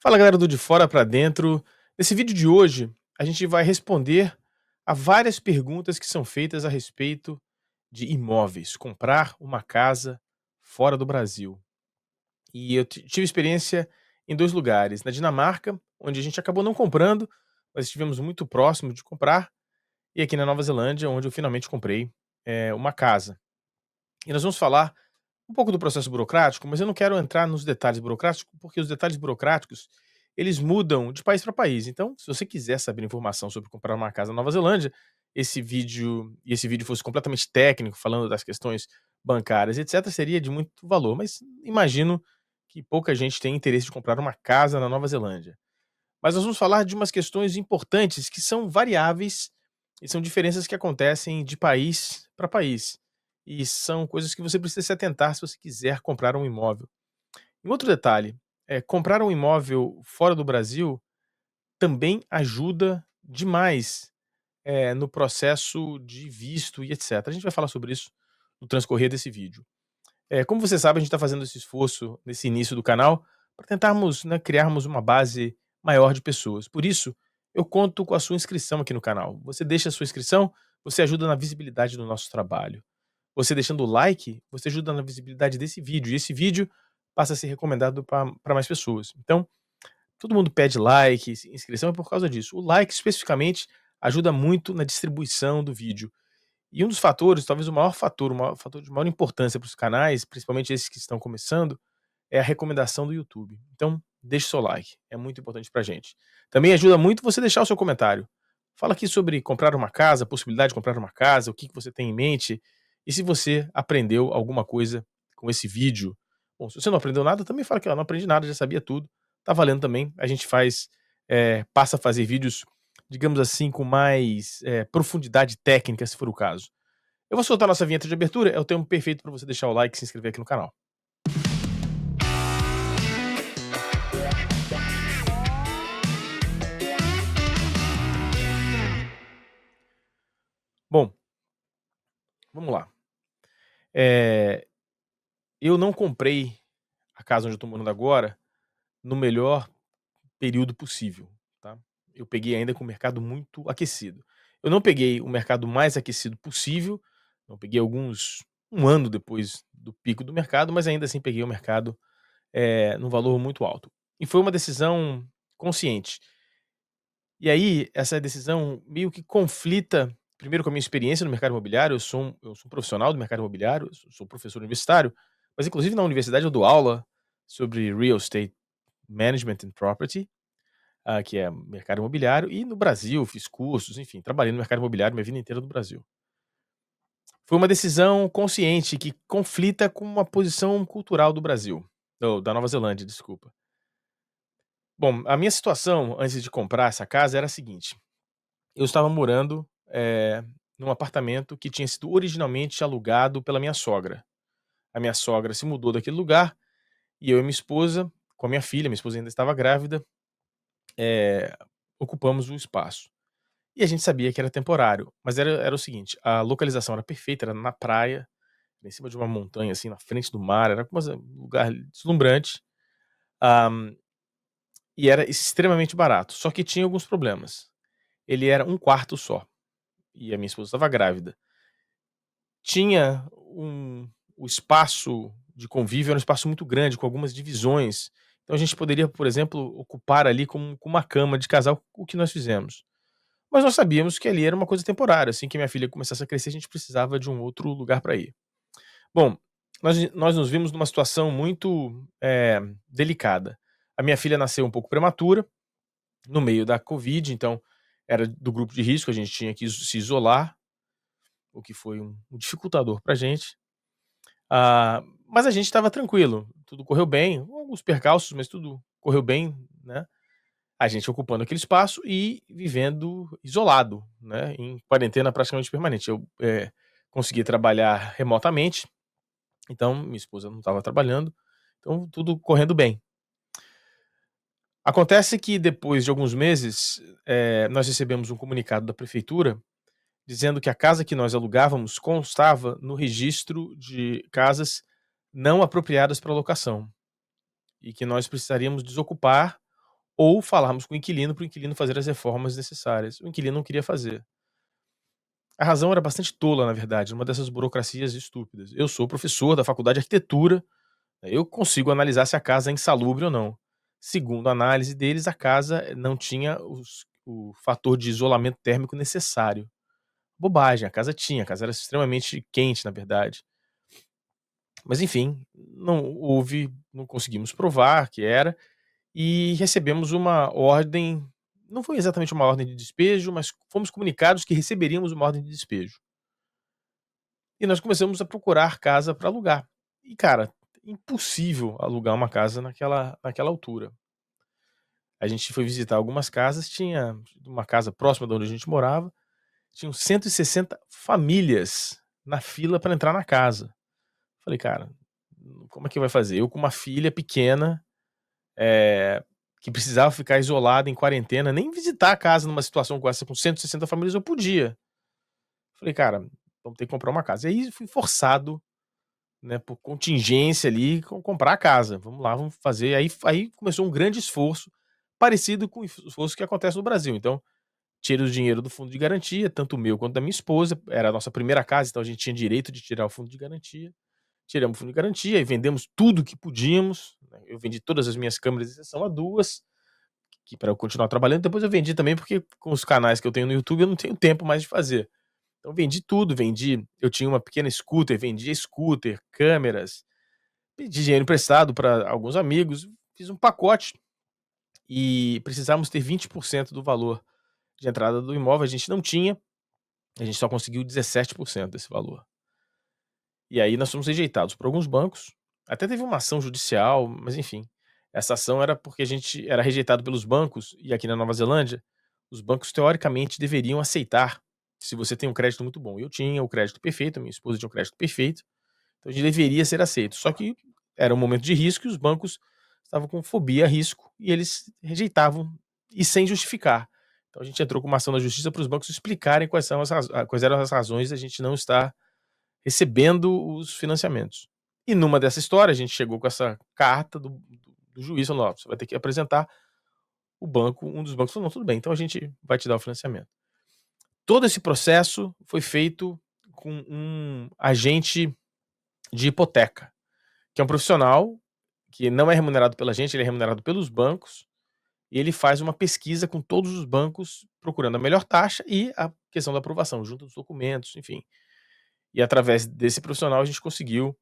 Fala galera do De Fora para Dentro. Nesse vídeo de hoje, a gente vai responder a várias perguntas que são feitas a respeito de imóveis, comprar uma casa fora do Brasil. E eu tive experiência em dois lugares, na Dinamarca, onde a gente acabou não comprando, mas estivemos muito próximo de comprar, e aqui na Nova Zelândia, onde eu finalmente comprei uma casa. E nós vamos falar um pouco do processo burocrático, mas eu não quero entrar nos detalhes burocráticos, porque os detalhes burocráticos, eles mudam de país para país. Então, se você quiser saber informação sobre comprar uma casa na Nova Zelândia, esse vídeo fosse completamente técnico, falando das questões bancárias, etc, seria de muito valor, mas imagino que pouca gente tem interesse de comprar uma casa na Nova Zelândia. Mas nós vamos falar de umas questões importantes que são variáveis e são diferenças que acontecem de país para país. E são coisas que você precisa se atentar se você quiser comprar um imóvel. Um outro detalhe, comprar um imóvel fora do Brasil também ajuda demais, no processo de visto e etc. A gente vai falar sobre isso no transcorrer desse vídeo. Como você sabe, a gente está fazendo esse esforço nesse início do canal para tentarmos, né, criarmos uma base maior de pessoas. Por isso, eu conto com a sua inscrição aqui no canal. Você deixa a sua inscrição, você ajuda na visibilidade do nosso trabalho. Você deixando o like, você ajuda na visibilidade desse vídeo. E esse vídeo passa a ser recomendado para mais pessoas. Então, todo mundo pede like, inscrição é por causa disso. O like, especificamente, ajuda muito na distribuição do vídeo. E um dos fatores, talvez o maior fator de maior importância para os canais, principalmente esses que estão começando, é a recomendação do YouTube. Então, deixe seu like, é muito importante pra gente. Também ajuda muito você deixar o seu comentário. Fala aqui sobre comprar uma casa, a possibilidade de comprar uma casa, o que você tem em mente, e se você aprendeu alguma coisa com esse vídeo. Bom, se você não aprendeu nada, também fala que não aprendi nada, já sabia tudo. Tá valendo também. A gente passa a fazer vídeos, digamos assim, com mais profundidade técnica, se for o caso. Eu vou soltar nossa vinheta de abertura, é o tempo perfeito para você deixar o like e se inscrever aqui no canal. Bom, vamos lá. Eh, eu não comprei a casa onde eu tô morando agora no melhor período possível, tá. Eu peguei ainda com o mercado muito aquecido. Eu não peguei o mercado mais aquecido possível, não peguei um ano depois do pico do mercado, mas ainda assim peguei o mercado, num valor muito alto. E foi uma decisão consciente. E aí, essa decisão meio que conflita, primeiro com a minha experiência no mercado imobiliário, eu sou um profissional do mercado imobiliário, eu sou professor universitário, mas inclusive na universidade eu dou aula sobre Real Estate Management and Property, que é mercado imobiliário, e no Brasil fiz cursos, enfim, trabalhei no mercado imobiliário minha vida inteira no Brasil. Foi uma decisão consciente que conflita com uma posição cultural do Brasil, da Nova Zelândia, desculpa. Bom, a minha situação antes de comprar essa casa era a seguinte: eu estava morando, num apartamento que tinha sido originalmente alugado pela minha sogra. A minha sogra se mudou daquele lugar e eu e minha esposa, com a minha esposa ainda estava grávida, eh, ocupamos o espaço. E a gente sabia que era temporário, mas era o seguinte, a localização era perfeita, era na praia, em cima de uma montanha, assim, na frente do mar, era um lugar deslumbrante, hã, e era extremamente barato, só que tinha alguns problemas. Ele era um quarto só, e a minha esposa estava grávida. Tinha o espaço de convívio era um espaço muito grande, com algumas divisões. Então a gente poderia, por exemplo, ocupar ali com uma cama de casal, o que nós fizemos. Mas nós sabíamos que ali era uma coisa temporária, assim que minha filha começasse a crescer, a gente precisava de um outro lugar para ir. Bom, nós nos vimos numa situação muito, delicada. A minha filha nasceu um pouco prematura, no meio da covid, então era do grupo de risco, a gente tinha que se isolar, o que foi um dificultador pra gente. Mas a gente estava tranquilo, tudo correu bem, alguns percalços, mas tudo correu bem, né. A gente ocupando aquele espaço e vivendo isolado, né, em quarentena praticamente permanente. Eu, consegui trabalhar remotamente, então minha esposa não estava trabalhando, então tudo correndo bem. Acontece que depois de alguns meses, nós recebemos um comunicado da prefeitura dizendo que a casa que nós alugávamos constava no registro de casas não apropriadas para locação, e que nós precisaríamos desocupar ou falarmos com o inquilino para o inquilino fazer as reformas necessárias. O inquilino não queria fazer. A razão era bastante tola, na verdade, uma dessas burocracias estúpidas. Eu sou professor da faculdade de arquitetura, eu consigo analisar se a casa é insalubre ou não. Segundo a análise deles, a casa não tinha o fator de isolamento térmico necessário. Bobagem, a casa tinha, a casa era extremamente quente, na verdade. Mas enfim, não conseguimos provar que era, e recebemos uma ordem, não foi exatamente uma ordem de despejo, mas fomos comunicados que receberíamos uma ordem de despejo. E nós começamos a procurar casa para alugar. E cara, impossível alugar uma casa naquela altura. A gente foi visitar algumas casas, tinha uma casa próxima de onde a gente morava, tinham 160 famílias na fila para entrar na casa. Falei: "Cara, como é que vai fazer?" Eu com uma filha pequena, que precisava ficar isolada em quarentena, nem visitar a casa numa situação com essa, com 160 famílias, eu podia. Falei: "Cara, vamos ter que comprar uma casa." E aí fui forçado, né, por contingência ali, comprar a casa. Vamos lá, vamos fazer. Aí começou um grande esforço, parecido com o esforço que acontece no Brasil. Então, tirei o dinheiro do fundo de garantia, tanto o meu quanto da minha esposa. Era a nossa primeira casa, então a gente tinha direito de tirar o fundo de garantia. Tiramos o fundo de garantia e vendemos tudo que podíamos, né. Eu vendi todas as minhas câmeras, exceção a 2, que para eu continuar trabalhando. Depois eu vendi também, porque com os canais que eu tenho no YouTube, eu não tenho tempo mais de fazer. Então vendi tudo, eu tinha uma pequena scooter, vendia scooter, câmeras, pedi dinheiro emprestado para alguns amigos, fiz um pacote e precisávamos ter 20% do valor de entrada do imóvel, a gente não tinha, a gente só conseguiu 17% desse valor. E aí nós fomos rejeitados por alguns bancos, até teve uma ação judicial, mas enfim, essa ação era porque a gente era rejeitado pelos bancos, e aqui na Nova Zelândia, os bancos teoricamente deveriam aceitar se você tem um crédito muito bom. Eu tinha o crédito perfeito, minha esposa tinha o crédito perfeito, então a gente deveria ser aceito. Só que era um momento de risco e os bancos estavam com fobia a risco e eles rejeitavam, e sem justificar. Então a gente entrou com uma ação na justiça para os bancos explicarem quais eram as razões da gente não estar recebendo os financiamentos. E numa dessa história, a gente chegou com essa carta do juiz, falando: "Ó, você vai ter que apresentar o banco." Um dos bancos falou: "Não, tudo bem, então a gente vai te dar o financiamento." Todo esse processo foi feito com um agente de hipoteca, que é um profissional que não é remunerado pela gente, ele é remunerado pelos bancos, e ele faz uma pesquisa com todos os bancos, procurando a melhor taxa e a questão da aprovação, junto dos documentos, enfim. E através desse profissional a gente conseguiu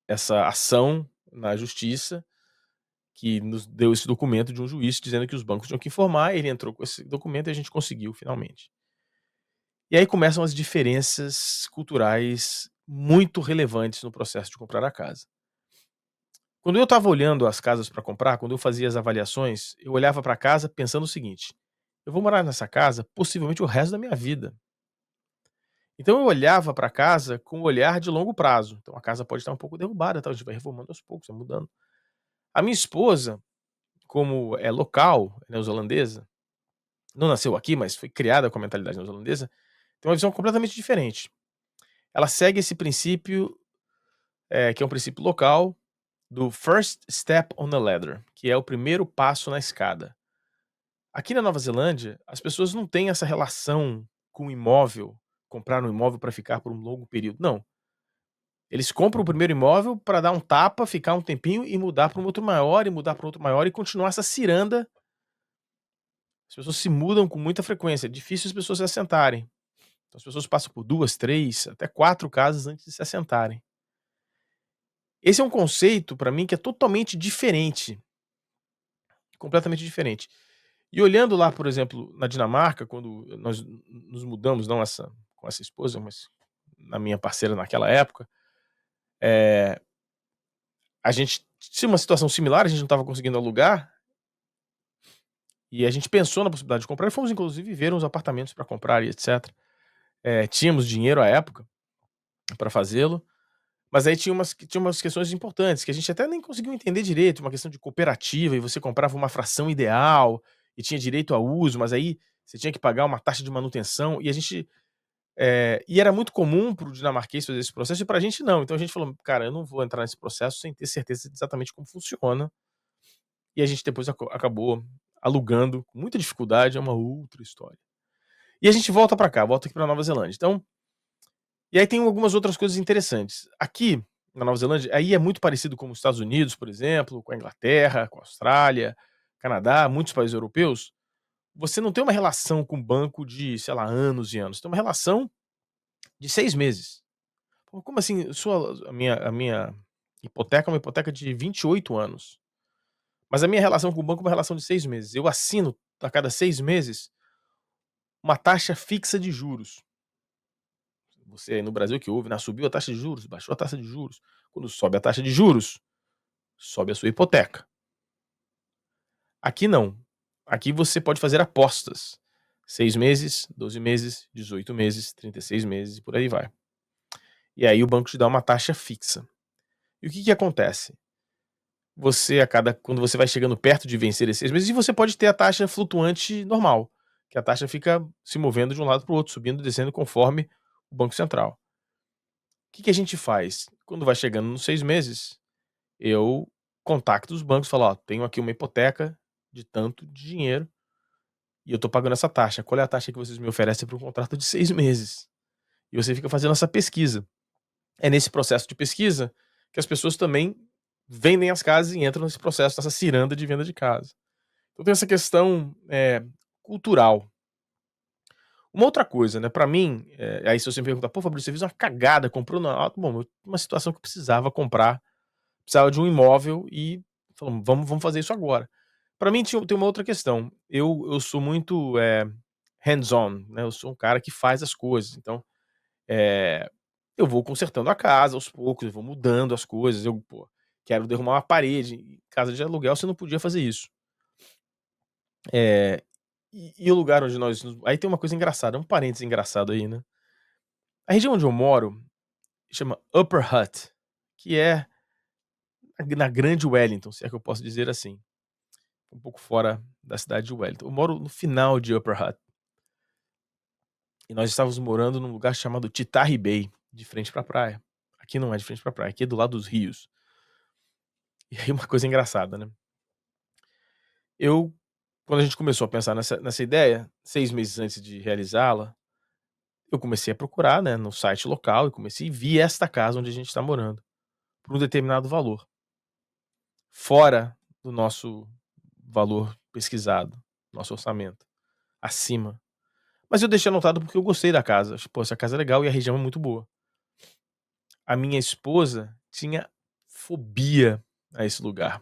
essa ação na justiça, que nos deu esse documento de um juiz dizendo que os bancos tinham que informar. Ele entrou com esse documento e a gente conseguiu finalmente. E aí começam as diferenças culturais muito relevantes no processo de comprar a casa. Quando eu estava olhando as casas para comprar, quando eu fazia as avaliações, eu olhava para a casa pensando o seguinte: eu vou morar nessa casa possivelmente o resto da minha vida. Então eu olhava para a casa com um olhar de longo prazo. Então a casa pode estar um pouco derrubada, tal, a gente vai reformando aos poucos, vai mudando. A minha esposa, como é local, neozelandesa, não nasceu aqui, mas foi criada com a mentalidade neozelandesa, tem uma visão completamente diferente. Ela segue esse princípio, que é um princípio local, do first step on the ladder, que é o primeiro passo na escada. Aqui na Nova Zelândia, as pessoas não têm essa relação com o imóvel, comprar um imóvel para ficar por um longo período. Não. Eles compram o primeiro imóvel para dar um tapa, ficar um tempinho e mudar para um outro maior, e mudar para outro maior, e continuar essa ciranda. As pessoas se mudam com muita frequência, é difícil as pessoas se assentarem. Então as pessoas passam por 2, 3, até 4 casas antes de se assentarem. Esse é um conceito para mim que é totalmente diferente, completamente diferente. E olhando lá, por exemplo, na Dinamarca, quando nós nos mudamos, não com essa esposa, mas na minha parceira naquela época, eh, a gente tinha uma situação similar, a gente não estava conseguindo alugar, e a gente pensou na possibilidade de comprar, e fomos inclusive ver uns apartamentos para comprar e etc. Tínhamos dinheiro à época para fazê-lo, mas aí tinha umas questões importantes que a gente até nem conseguiu entender direito, uma questão de cooperativa, e você comprava uma fração ideal e tinha direito a uso, mas aí você tinha que pagar uma taxa de manutenção, e a gente, e era muito comum para o dinamarquês fazer esse processo e para a gente não. Então a gente falou: "Cara, eu não vou entrar nesse processo sem ter certeza de exatamente como funciona e a gente depois acabou alugando com muita dificuldade, é uma outra história. E a gente volta pra cá, volta aqui pra Nova Zelândia. Então, e aí tem algumas outras coisas interessantes. Aqui na Nova Zelândia, aí é muito parecido com os Estados Unidos, por exemplo, com a Inglaterra, com a Austrália, Canadá, muitos países europeus. Você não tem uma relação com o banco de, sei lá, anos e anos. Tem uma relação de 6 meses. Pô, como assim? A minha hipoteca é uma hipoteca de 28 anos. Mas a minha relação com o banco é uma relação de 6 meses. Eu assino a cada 6 meses uma taxa fixa de juros. Você aí no Brasil que ouve, né? Subiu a taxa de juros, baixou a taxa de juros. Quando sobe a taxa de juros, sobe a sua hipoteca. Aqui não. Aqui você pode fazer apostas. 6 meses, 12 meses, 18 meses, 36 meses e por aí vai. E aí o banco te dá uma taxa fixa. E o que acontece? Quando você vai chegando perto de vencer esses 6 meses, e você pode ter a taxa flutuante normal, que a taxa fica se movendo de um lado para o outro, subindo e descendo conforme o Banco Central. O que a gente faz? Quando vai chegando nos 6 meses, eu contacto os bancos e falo: ó, tenho aqui uma hipoteca de tanto de dinheiro e eu tô pagando essa taxa. Qual é a taxa que vocês me oferecem para um contrato de 6 meses? E você fica fazendo essa pesquisa. É nesse processo de pesquisa que as pessoas também vendem as casas e entram nesse processo, nessa ciranda de venda de casa. Então tem essa questão cultural. Uma outra coisa, né, pra mim, aí se você me perguntar: "Pô, Fabrício, você fez uma cagada, comprou na alta", bom, uma situação que eu precisava comprar, precisava de um imóvel e falamos: "Vamos fazer isso agora". Pra mim tem uma outra questão, eu sou muito, hands-on, né, eu sou um cara que faz as coisas, então, eu vou consertando a casa aos poucos, eu vou mudando as coisas, eu, pô, quero derrubar uma parede, em casa de aluguel você não podia fazer isso. Eh, e o lugar onde aí tem uma coisa engraçada, um parênteses engraçado aí, né. A região onde eu moro chama Upper Hutt, que é na Grande Wellington, se é que eu posso dizer assim, um pouco fora da cidade de Wellington. Eu moro no final de Upper Hutt, e nós estávamos morando num lugar chamado Titahi Bay, de frente pra praia. Aqui não é de frente pra praia, aqui é do lado dos rios. E aí uma coisa engraçada, né, eu quando a gente começou a pensar nessa ideia, 6 meses antes de realizá-la, eu comecei a procurar, né, no site local e comecei a ver esta casa onde a gente está morando, por um determinado valor, fora do nosso valor pesquisado, nosso orçamento, acima. Mas eu deixei anotado porque eu gostei da casa, pô, essa casa é legal e a região é muito boa. A minha esposa tinha fobia a esse lugar,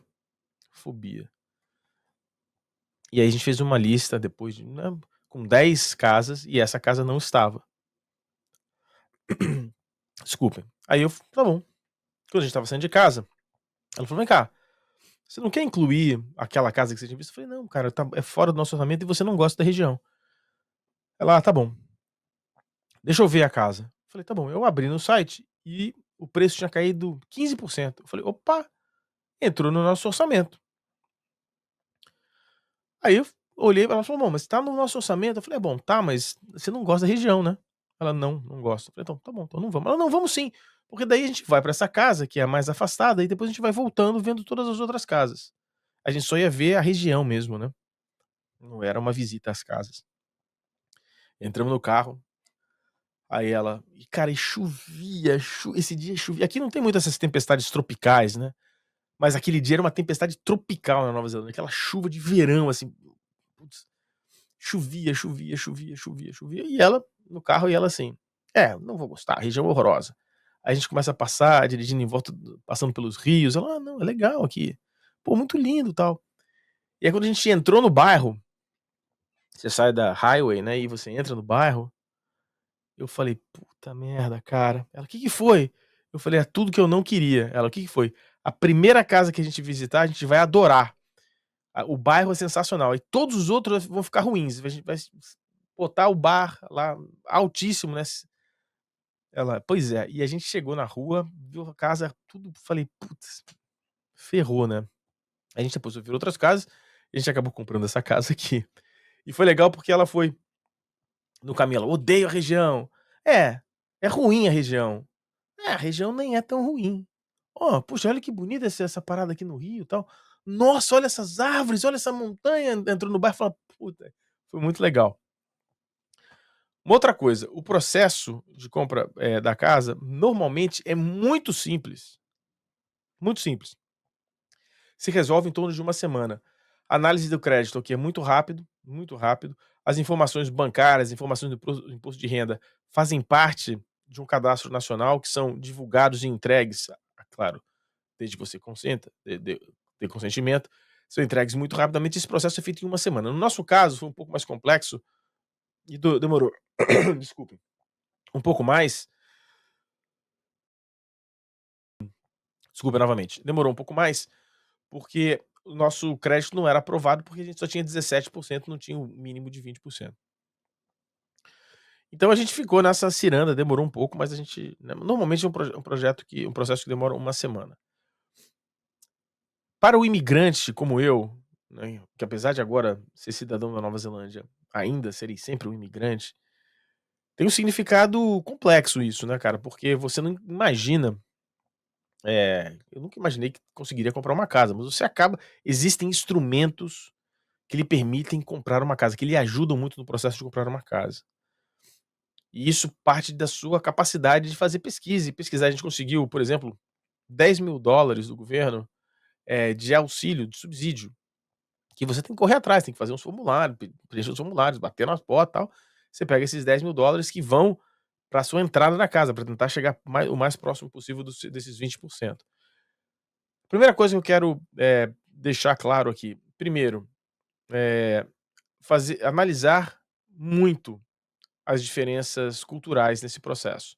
fobia. E aí a gente fez uma lista depois de, né, com 10 casas e essa casa não estava. Desculpem. Aí eu tá bom. Quando a gente estava saindo de casa, ela falou: "Vem cá, você não quer incluir aquela casa que você tinha visto?" Eu falei: "Não, cara, é fora do nosso orçamento e você não gosta da região." Ela: "Ah, tá bom, deixa eu ver a casa." Eu falei: "Tá bom." Eu abri no site e o preço tinha caído 15%. Eu falei: "Opa, entrou no nosso orçamento." Aí eu olhei pra ela e falou: "Bom, mas tá no nosso orçamento." Eu falei: "É bom, tá, mas você não gosta da região, né?" Ela: "Não, não gosto." Eu falei: "Então, tá bom, então não vamos." Ela: "Não, vamos sim, porque daí a gente vai pra essa casa que é a mais afastada e depois a gente vai voltando vendo todas as outras casas." A gente só ia ver a região mesmo, né, não era uma visita às casas. Entramos no carro, aí ela e cara, e chovia, esse dia chovia, aqui não tem muito essas tempestades tropicais, né, mas aquele dia era uma tempestade tropical na Nova Zelândia, aquela chuva de verão, assim, putz, chovia, chovia, chovia, chovia, chovia, e ela no carro e ela assim: "É, não vou gostar, a região é horrorosa." Aí a gente começa a passar, dirigindo em volta passando pelos rios, ela: "Ah, não, é legal aqui. Pô, muito lindo, tal." E aí quando a gente entrou no bairro, você sai da highway, né, e você entra no bairro, eu falei: "Puta merda, cara." Ela: "Que foi?" Eu falei: "É tudo que eu não queria." Ela: "O que foi?" "A primeira casa que a gente visitar, a gente vai adorar. O bairro é sensacional, e todos os outros vão ficar ruins. A gente vai botar o bar lá altíssimo, né." Ela: "Pois é." E a gente chegou na rua, viu a casa, tudo, falei: "Putz, ferrou, né." A gente depois foi ver outras casas, e a gente acabou comprando essa casa aqui. E foi legal porque ela foi no caminho, ela: "Odeio a região." "É, é ruim a região." "É, a região nem é tão ruim." "Ó, puxa, olha que bonita essa parada aqui no Rio, e tal." nossa, olha essas árvores, olha essa montanha, entrou no bairro e fala, puta, foi muito legal. Uma outra coisa, o processo de compra, da casa, normalmente é muito simples, muito simples. Se resolve em torno de uma semana. Análise do crédito aqui é muito rápido, muito rápido. As informações bancárias, informações do imposto de renda fazem parte de um cadastro nacional que são divulgados e entregues, claro, desde que você consenta, dê consentimento, são entregues muito rapidamente. Esse processo é feito em uma semana. No nosso caso, foi um pouco mais complexo e demorou, desculpem, um pouco mais. Desculpa novamente. Demorou um pouco mais, porque o nosso crédito não era aprovado, porque a gente só tinha 17%, não tinha o mínimo de 20%. Então a gente ficou nessa ciranda, demorou um pouco, mas a gente, né, normalmente é um processo que demora uma semana. Para o imigrante como eu, né, que apesar de agora ser cidadão da Nova Zelândia, ainda serei sempre um imigrante, tem um significado complexo isso, né, cara, porque você não imagina, eu nunca imaginei que conseguiria comprar uma casa, mas você acaba, existem instrumentos que lhe permitem comprar uma casa, que lhe ajudam muito no processo de comprar uma casa. E isso parte da sua capacidade de fazer pesquisa, e pesquisar. A gente conseguiu, por exemplo, $10.000 do governo, de auxílio, de subsídio, que você tem que correr atrás, tem que fazer uns formulários, preencher os formulários, bater nas portas e tal. Você pega esses $10.000 que vão para sua entrada na casa, para tentar chegar o mais próximo possível desses 20%. Primeira coisa que eu quero, deixar claro aqui, primeiro, eh, analisar muito as diferenças culturais nesse processo.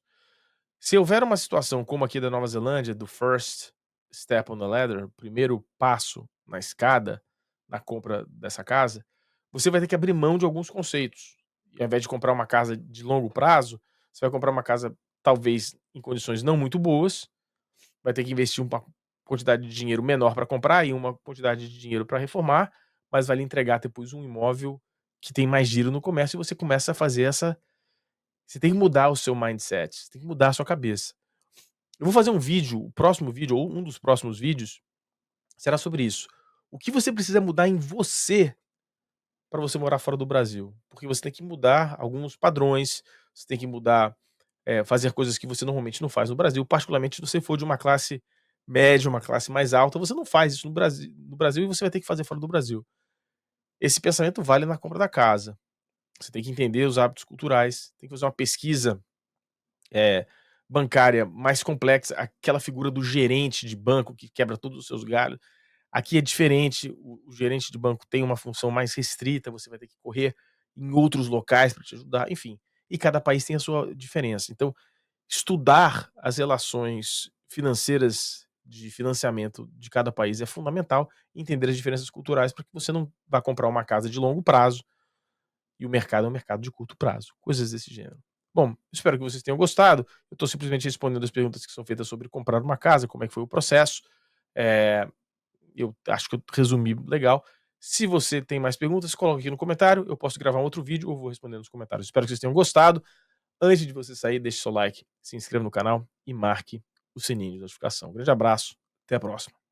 Se houver uma situação como aqui da Nova Zelândia, do first step on the ladder, primeiro passo na escada, na compra dessa casa, você vai ter que abrir mão de alguns conceitos. E ao invés de comprar uma casa de longo prazo, você vai comprar uma casa talvez em condições não muito boas, vai ter que investir uma quantidade de dinheiro menor para comprar e uma quantidade de dinheiro para reformar, mas vai lhe entregar depois um imóvel que tem mais giro no comércio, e você começa a fazer essa, você tem que mudar o seu mindset, você tem que mudar a sua cabeça. Eu vou fazer um vídeo, o próximo vídeo ou um dos próximos vídeos será sobre isso. O que você precisa mudar em você para você morar fora do Brasil? Porque você tem que mudar alguns padrões, você tem que mudar, fazer coisas que você normalmente não faz no Brasil, particularmente se você for de uma classe média, uma classe mais alta, você não faz isso no Brasil e você vai ter que fazer fora do Brasil. Esse pensamento vale na compra da casa. Você tem que entender os hábitos culturais, tem que fazer uma pesquisa, eh, bancária mais complexa, aquela figura do gerente de banco que quebra todos os seus galhos. Aqui é diferente, o gerente de banco tem uma função mais restrita, você vai ter que correr em outros locais para te ajudar, enfim. E cada país tem a sua diferença. Então, estudar as relações financeiras de financiamento de cada país é fundamental, entender as diferenças culturais para que você não vá comprar uma casa de longo prazo e o mercado é um mercado de curto prazo, coisas desse gênero. Bom, espero que vocês tenham gostado. Eu estou simplesmente respondendo as perguntas que são feitas sobre comprar uma casa, como é que foi o processo. Eh, eu acho que eu resumi legal. Se você tem mais perguntas, coloque aqui no comentário. Eu posso gravar um outro vídeo ou vou responder nos comentários. Espero que vocês tenham gostado. Antes de você sair, deixe seu like, se inscreva no canal e marque o sininho de notificação. Um grande abraço, até a próxima.